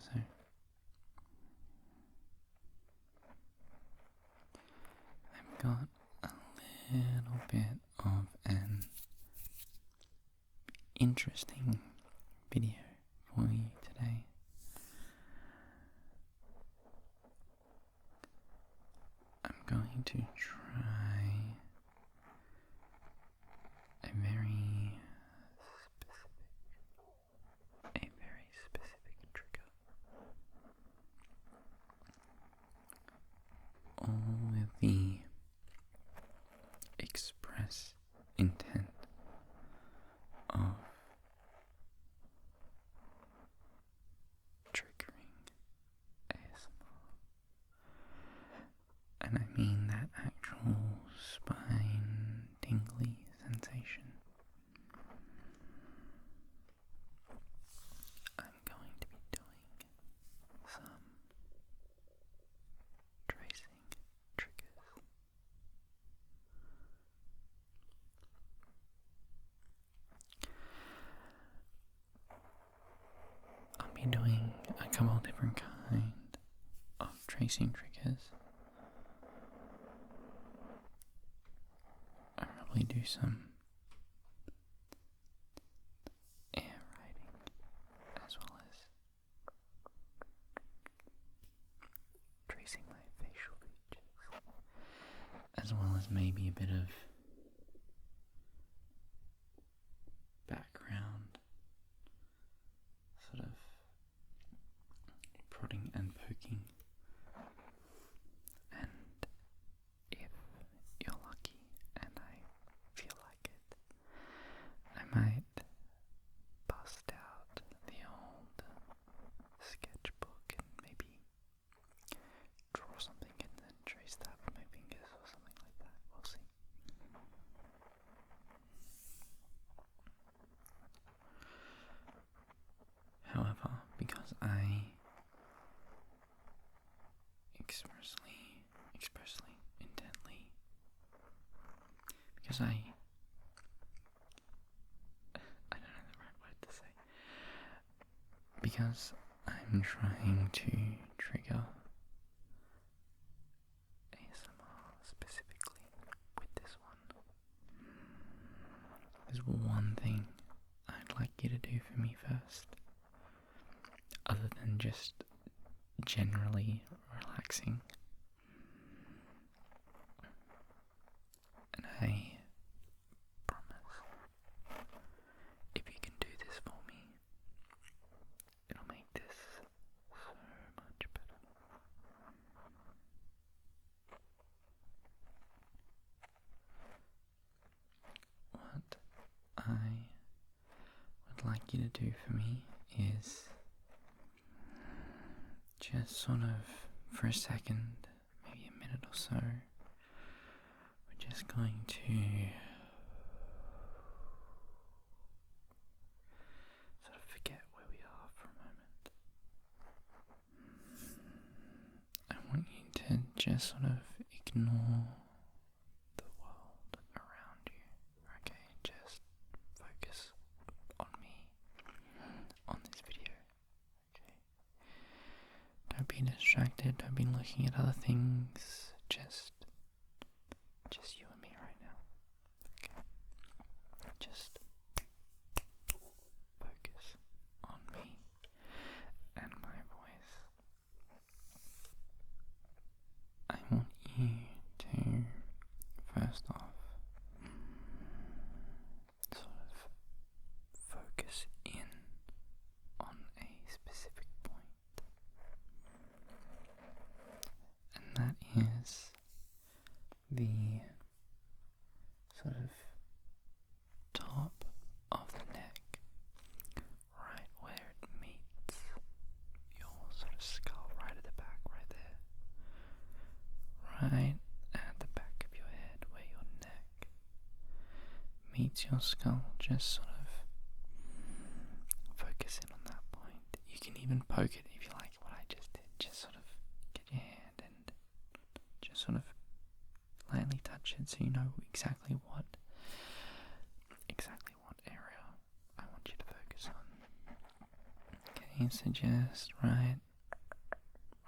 So I've got a little bit of an interesting video for you today. I'm going to try a very specific trigger, all with the express intent of triggering ASMR. And I mean that actual spine tingly sensation. I'm going to be doing some tracing triggers. I'll be doing a couple different kinds of tracing triggers. I'll probably do some air writing as well as tracing my facial features, as well as maybe a bit of background, sort of prodding and poking. And if you're lucky and I feel like it, I might bust out the old sketchbook and maybe draw something and then trace that with my fingers or something like that. We'll see. However, because I expressly, intently, because I don't know the right word to say, because I'm trying to trigger ASMR specifically with this one, there's one thing I'd like you to do for me first, other than just generally relaxing. And I promise, if you can do this for me, it'll make this so much better. What I would like you to do for me is just sort of, for a second, maybe a minute or so, we're just going to sort of forget where we are for a moment. I want you to just sort of ignore the world around you, okay? Just focus on me, on this video. Don't be distracted, don't be looking at other things, just you and me right now, okay? Just focus on me and my voice. I want you to, first off, sort of focus in on a specific point. And that is the sort of top of the neck, right where it meets your sort of skull, right at the back, right there. Right at the back of your head, where your neck meets your skull, just sort of focus in on that point. You can even poke it if you like, what I just did. Just sort of get your hand and just sort of lightly touch it so you know exactly what area I want you to focus on. Okay? Okay, so just right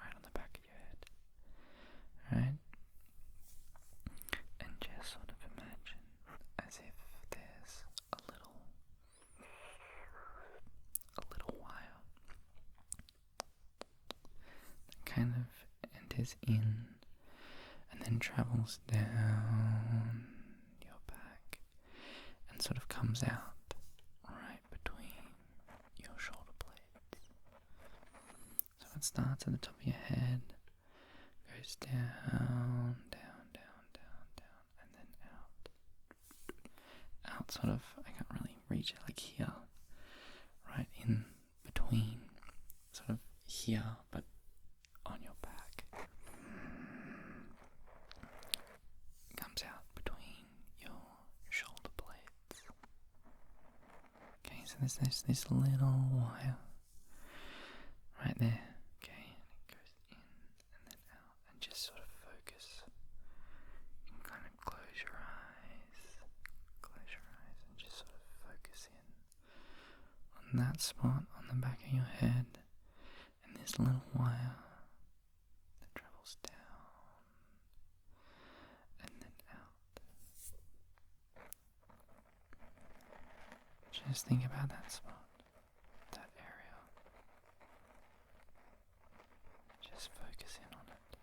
on the back of your head, right? And just sort of imagine as if there's a little wire that kind of enters in and then travels down your back and sort of comes out right between your shoulder blades. So it starts at the top of your head, goes down, and then out sort of, I can't really reach it, like here, right in between, sort of here, but on your back. Comes out between your shoulder blades. Okay, so there's this little wire right there. Okay, and it goes in and then out, and just sort of focus. You can kind of close your eyes, and just sort of focus in on that spot on the back of your head, and this little wire that travels down and then out. Just think about that spot, that area. Just focus in on it.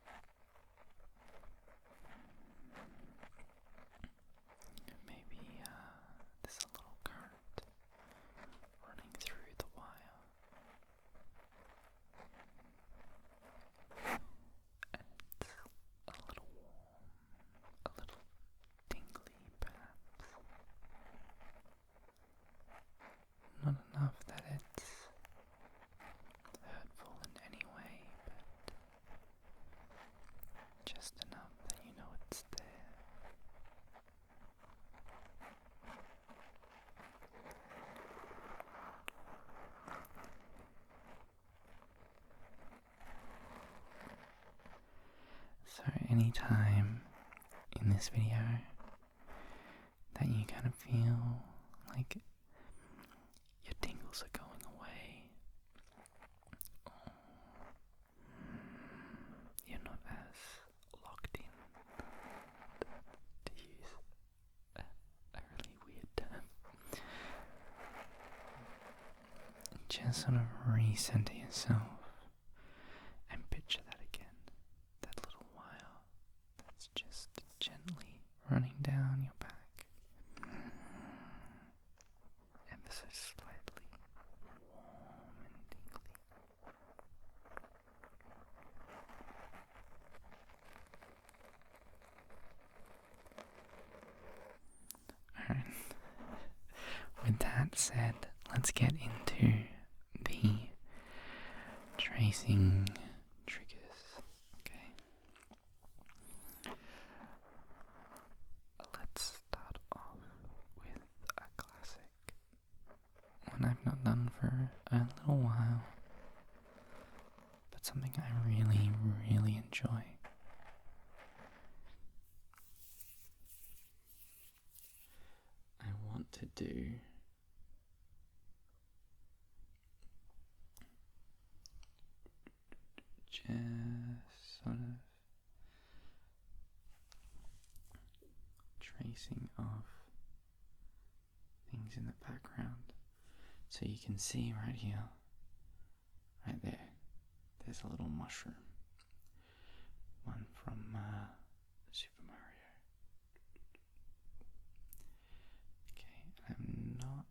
Maybe there's a little current running through the wire. And a little warm, a little tingly perhaps. Not enough that it's hurtful in any way, but just enough that you know it's there. So anytime in this video that you kind of feel like your tingles are going away, or you're not as locked in, to use a really weird term, just sort of recenter yourself and picture that again, that little wire that's just gently running down your back, ever so slightly warm and tingly. Alright, with that said, let's get into the tracing triggers, okay? Let's start off with a classic, one I've not done for a little while, but something I really, really enjoy. I want to do just sort of tracing of things in the background. So you can see right here, right there, there's a little mushroom. One from Super Mario. Okay, I'm not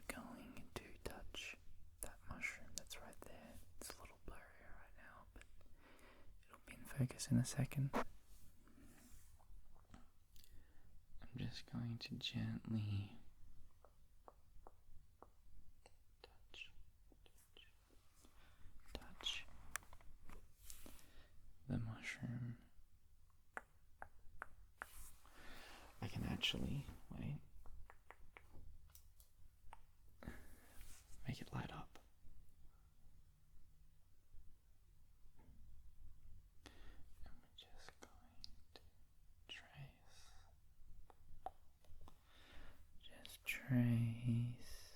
going to touch that mushroom that's right there. It's a little blurry right now, but it'll be in focus in a second. I'm just going to gently touch the mushroom. I can actually, wait, make it light up. And we're just going to trace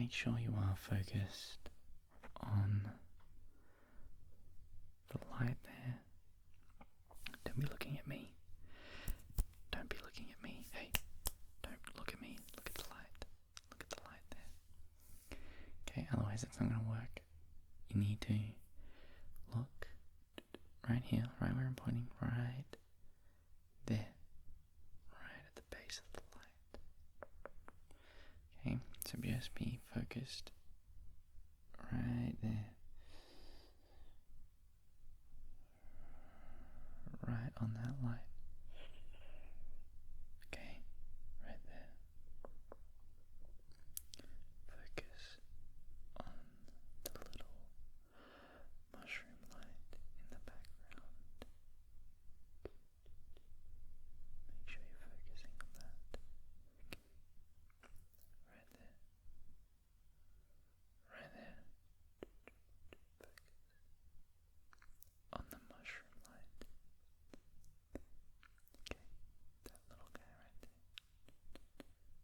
make sure you are focused on the light there. Don't be looking at me. Don't be looking at me. Hey, don't look at me. Look at the light. Look at the light there. Okay, otherwise it's not going to work. You need to look right here, right where I'm pointing, right there. Right at the base of the light. Okay, so just be focused right there. Right on that light. Okay, right there. Focus on the little mushroom light in the background. Make sure you're focusing on that. Right there. Right there. Focus on the mushroom light. Okay, that little guy right there.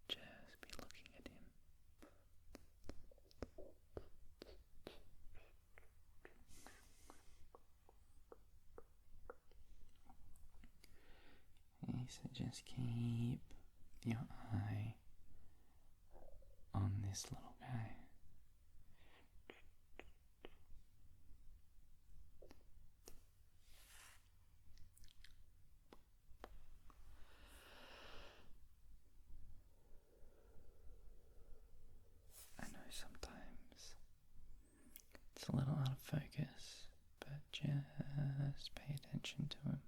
Just be looking at him. Okay, so just keep your eye on this little guy. I know sometimes it's a little out of focus, but just pay attention to him.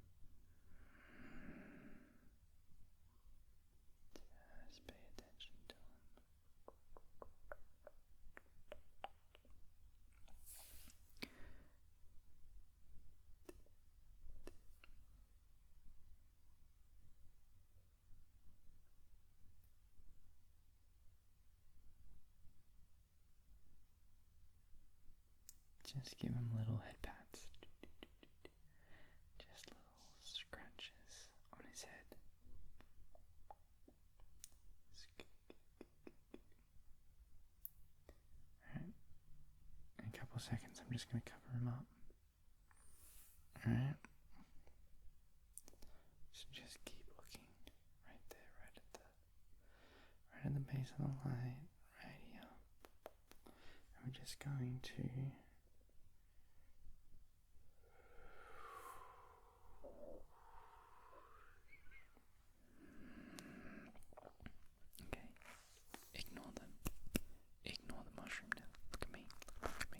Just pay attention to him. Just give him little head pats. Just little scratches on his head. Alright. In a couple seconds, I'm just going to cover him up. Alright. So just keep looking right there, right at the base of the light, right here. And we're just going to ignore them. Ignore the mushroom now. Look at me. Look at me.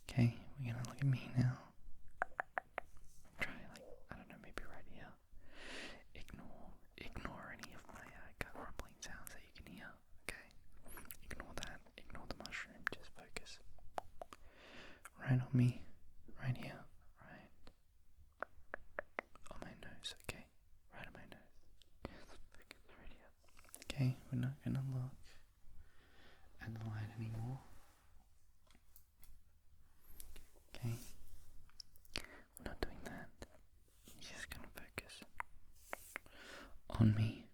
Okay, we're gonna look at me now. Try I don't know, maybe right here. Ignore any of my gut rumbling sounds that you can hear. Okay? Ignore that. Ignore the mushroom. Just focus. Right on me. Right here. Right on my nose. Okay? Right on my nose. Focus right here. Okay, we're not gonna look at the light anymore. Okay, we're not doing that. You're just gonna focus on me.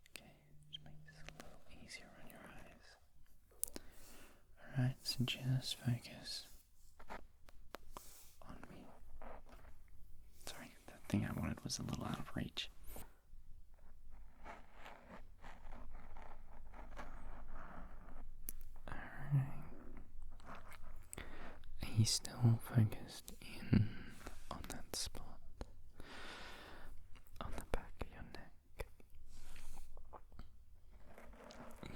Okay, just make this a little easier on your eyes. Alright, so just focus on me. Sorry, that thing I wanted was a little out of reach. He's still focused in on that spot on the back of your neck.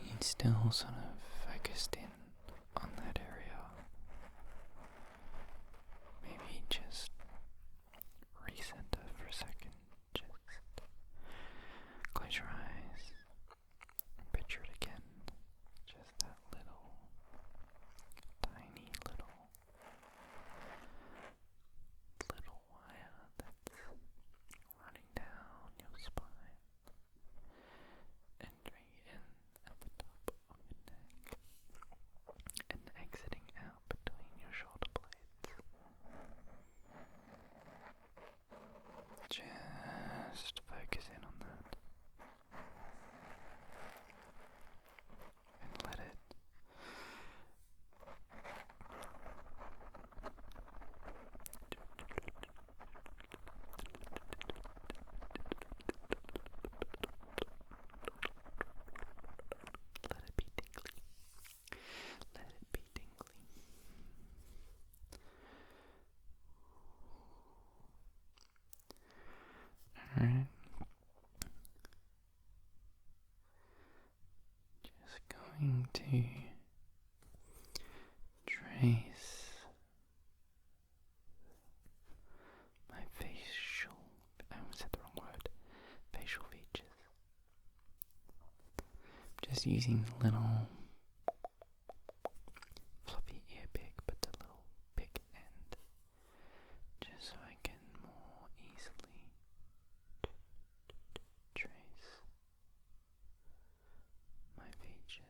He's still sort of focused in on that area. Maybe just recenter for a second. Just close your eyes. Picture it again. Just that little, tiny little wire that's running down your spine, entering in at the top of your neck. going to trace my facial, I almost said the wrong word, facial features. Just using the little floppy ear pick, but the little pick end, just so I can more easily trace my features.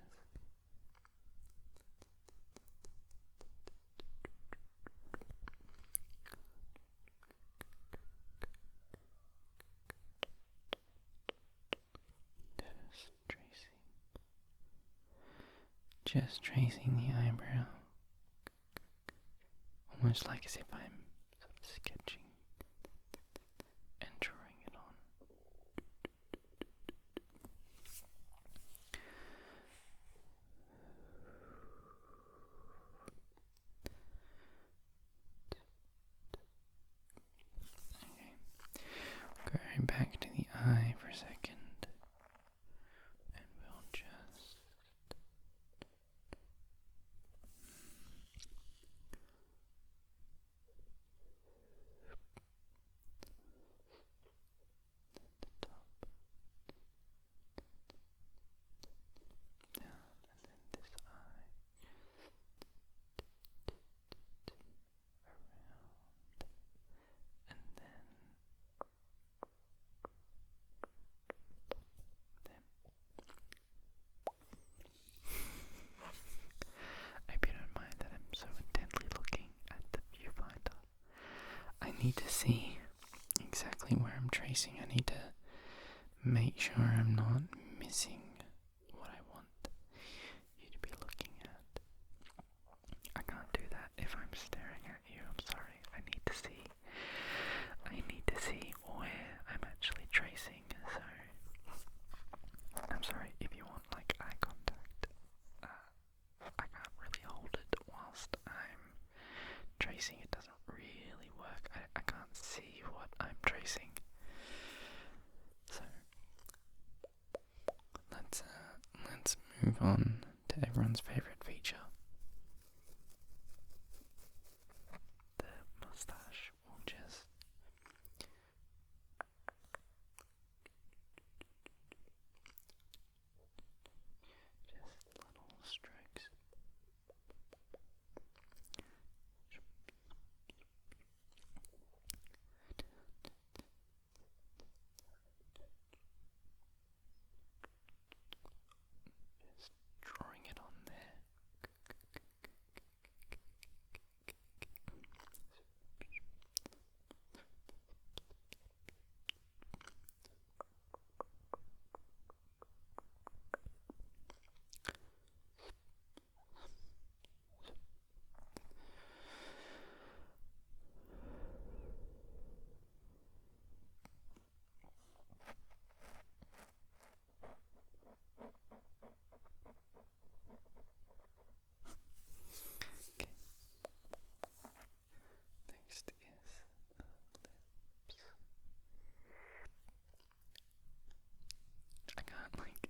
Just tracing the eyebrow, almost like as if I'm sort of sketching and drawing it on. Okay, going back to the eye for a second, and we'll just I need to see exactly where I'm tracing. I need to make sure I'm not missing what I want you to be looking at. I can't do that if I'm staring at you. I'm sorry. I need to see where I'm actually tracing. So I'm sorry if you want like eye contact. I can't really hold it whilst I'm tracing. It doesn't really work. I can't see what I'm tracing. So let's move on to everyone's favourite feature. The moustache. Will just little strokes. Just drawing it on there. Next is lips. I can't like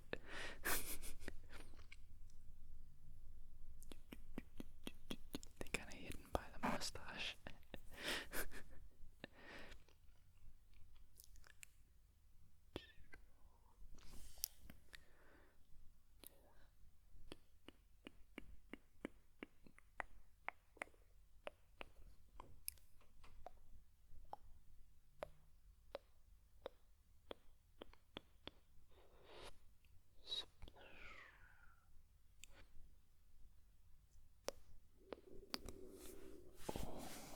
they're kind of hidden by the mustache.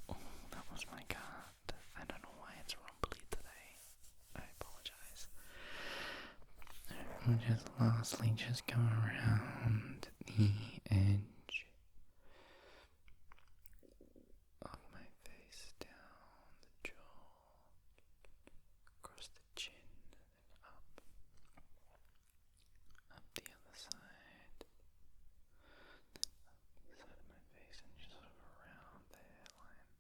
Oh, that was my card. I don't know why it's rumbly today. I apologize. We'll just lastly just go around the edge of my face, down the jaw, across the chin, and then up the other side, then up the side of my face, and just sort of around the hairline.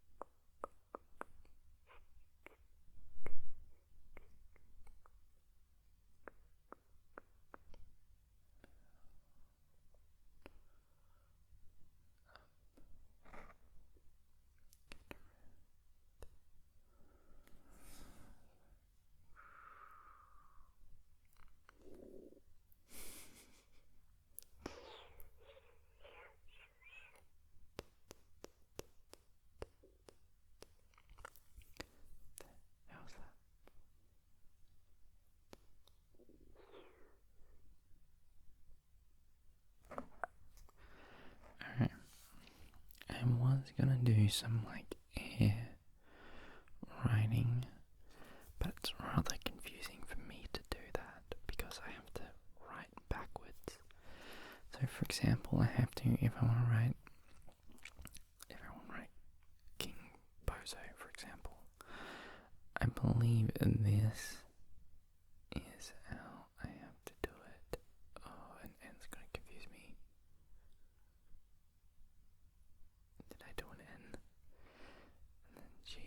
do some like air writing, but it's rather confusing for me to do that because I have to write backwards. So for example, I have to, if I want to write King Bozo, for example, I believe this is how I have to do it. Oh, and it's going to confuse me. Did I do an N? And then G.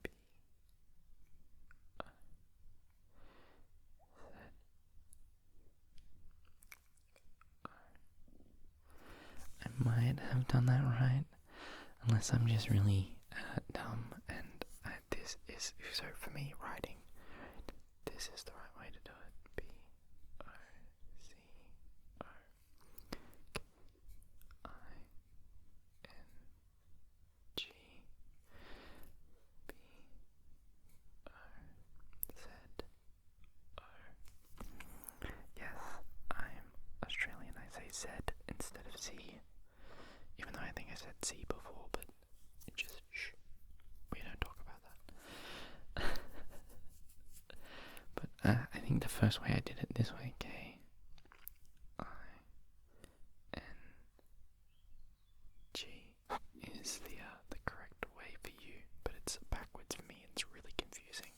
B. I might have done that right, unless I'm just really dumb, and this is, so for me, writing, this is the right way to do it. B, O, C, O, I, N, G, B, O, Z, O. Yes, I'm Australian, I say Z instead of C. Even though I think I said C before, but just shh, we don't talk about that. But I think the first way I did it this way, K, I, N, G, is the correct way for you, but it's backwards for me. It's really confusing.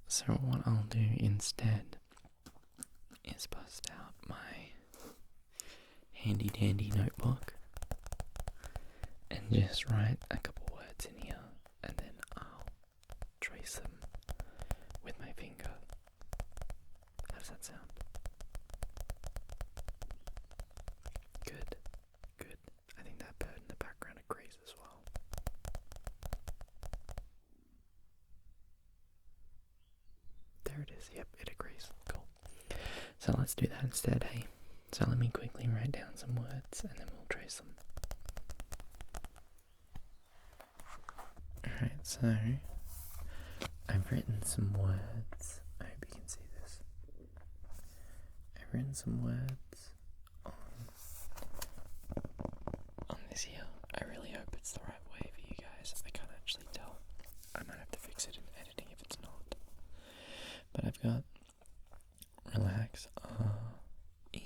So what I'll do instead is bust out my handy dandy notebook and just write a couple words in here, and then I'll trace them with my finger. How does that sound? Good, good. I think that bird in the background agrees as well. There it is, yep, it agrees. Cool. So let's do that instead, hey? So let me quickly write down some words and then we'll trace them. Alright, so I've written some words. I hope you can see this. I've written some words on this here. I really hope it's the right way for you guys. I can't actually tell. I might have to fix it in editing if it's not. But I've got relax, R-E-L-A-X.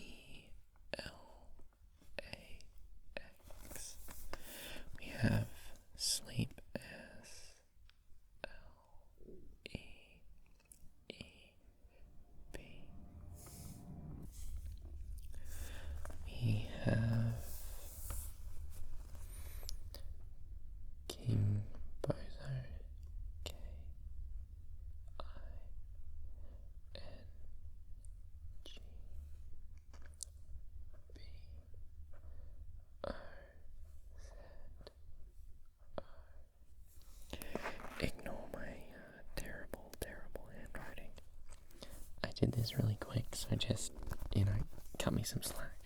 We have sleep, S-L-E-E-B. We have King Bozo, K-I-N-G. Ignore my terrible handwriting. I did this really quick, so just, cut me some slack.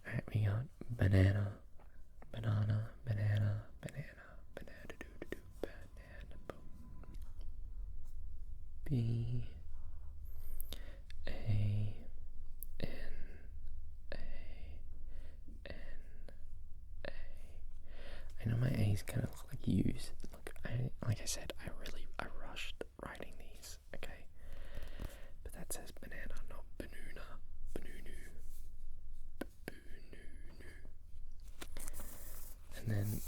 Alright, we got banana, banana, banana, banana, banana, do, banana, boom. B, A, N, A, N, A. I know my A's kind of look like U's. Look, like I said, I rushed writing these, okay? But that says banana, not banuna, banunu, banunu. And then,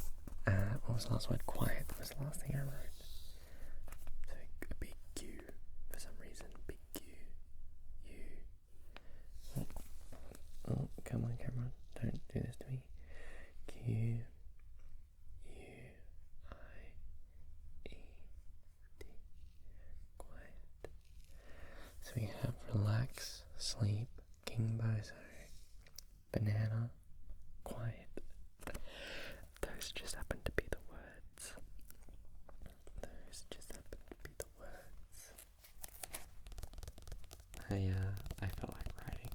what was the last word? Quiet was the last thing I wrote. So a big Q, for some reason, big Q, U. Oh, come on, camera, don't do this to me. Q, quiet. So we have relax, sleep, King Bozo, banana, quiet. Those just happen to be the words. I felt like writing.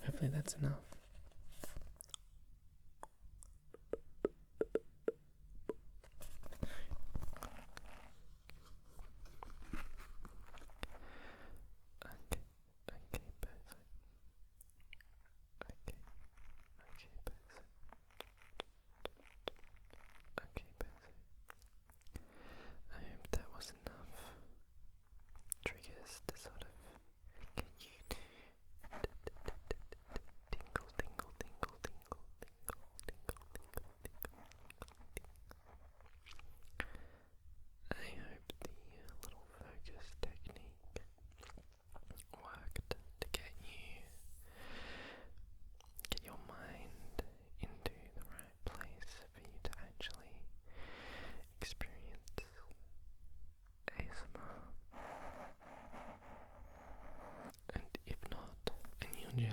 Hopefully that's enough.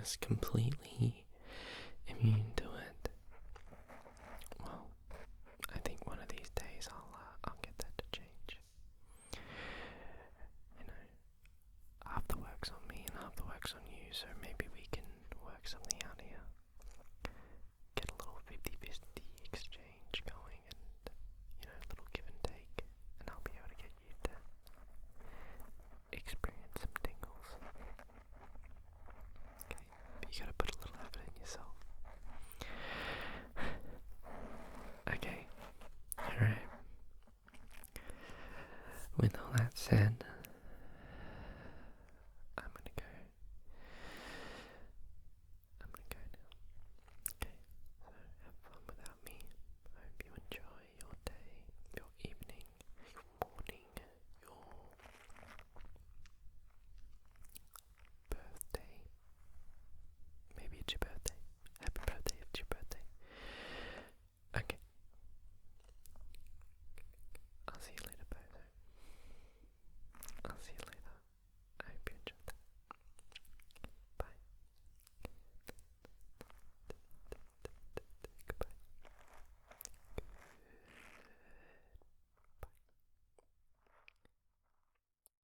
is completely immune